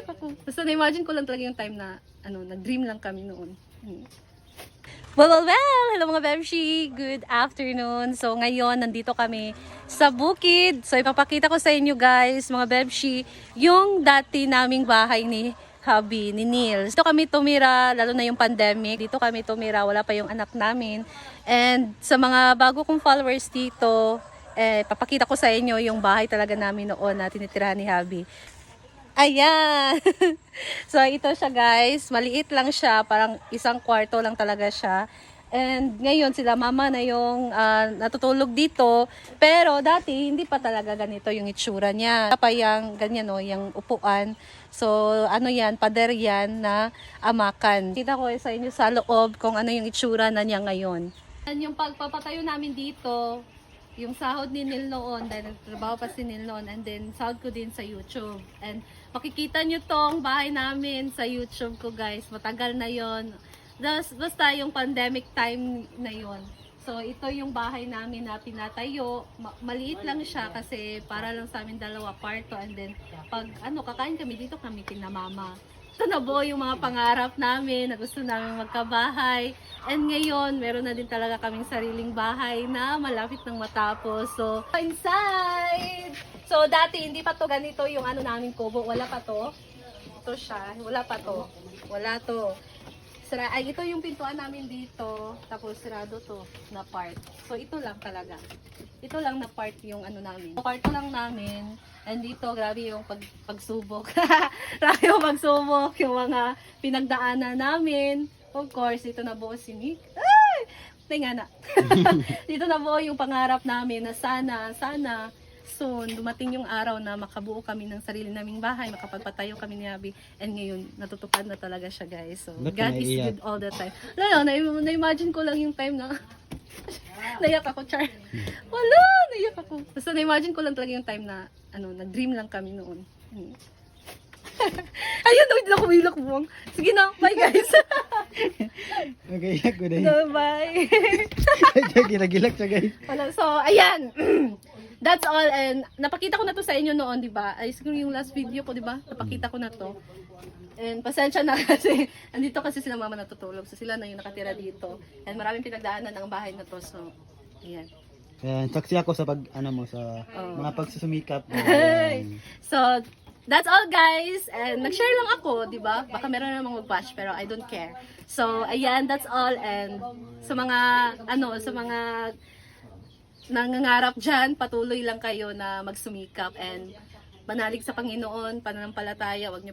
ako. Basta na-imagine ko lang talaga yung time na, nag-dream lang kami noon. Well! Hello mga Bebshi! Good afternoon! So ngayon, nandito kami sa bukid. So ipapakita ko sa inyo guys, mga Bebshi, yung dati naming bahay ni hubby, ni Nils. Dito kami tumira, lalo na yung pandemic. Dito kami tumira, wala pa yung anak namin. And sa mga bago kong followers dito, papakita ko sa inyo yung bahay talaga namin noon na tinitirahan ni hubby. Ayan! So ito siya guys, maliit lang siya, parang isang kwarto lang talaga siya. And ngayon sila mama na yung natutulog dito. Pero dati hindi pa talaga ganito yung itsura niya. Pa yung ganyan o, yung upuan. So ano yan, pader yan na amakan. Kita ko sa inyo sa loob kung ano yung itsura na niya ngayon. And yung pagpapatayo namin dito, yung sahod ni Nil noon, dahil nagtrabaho pa si Nil noon, and then sahod ko din sa YouTube. And makikita nyo tong bahay namin sa YouTube ko guys, matagal na yon. Basta yung pandemic time na yon. So ito yung bahay namin na pinatayo, maliit lang siya kasi para lang sa amin dalawa kwarto, and then pag kakain kami dito kami kina mama. Ito na po yung mga pangarap namin na gusto namin magkabahay. And ngayon, meron na din talaga kaming sariling bahay na malapit nang matapos. So, inside! So, dati hindi pa to ganito yung namin kubo. Wala pa to. Ito siya. Wala pa to. Wala to. Ito yung pintuan namin dito. Tapos, sarado to na part. So, ito lang talaga. Ito lang na part yung namin. Kwarto lang namin. And dito, grabe yung pagsubok. Grabe yung pagsubok. Yung mga pinagdaanan namin. Of course, dito na buo si Nick. Ay! Tingnan na. Dito na buo yung pangarap namin na sana soon dumating yung araw na makabuo kami ng sarili naming bahay, makapagpatayo kami ni Abby. And ngayon, natutupad na talaga siya guys. So, God is good all the time. Na-imagine ko lang yung time na naiyak ako, Char. Wala, naiyak ako. Basta na-imagine ko lang talaga yung time na nag-dream lang kami noon. Ayun, hindi na kumilak buwang. Sige na, bye guys. Nagaiyak ko dahil. So, bye. Ginagilak siya guys. So, ayan. That's all. And napakita ko na to sa inyo noon, di ba? Ay, siguro yung last video ko, di ba? Napakita ko na to. And pasensya na kasi andito kasi sila mama natutulog. So sila na yung nakatira dito. And maraming pinagdaanan ng bahay na to. So, ayan. Ayan, saksi ako sa mga pagsusumikap. So, that's all guys. And nag-share lang ako, di ba? Baka meron namang mag-bash pero I don't care. So, ayan, that's all. And sa mga, sa mga nangangarap dyan, patuloy lang kayo na magsumikap and manalig sa Panginoon, pananampalataya, wag niyo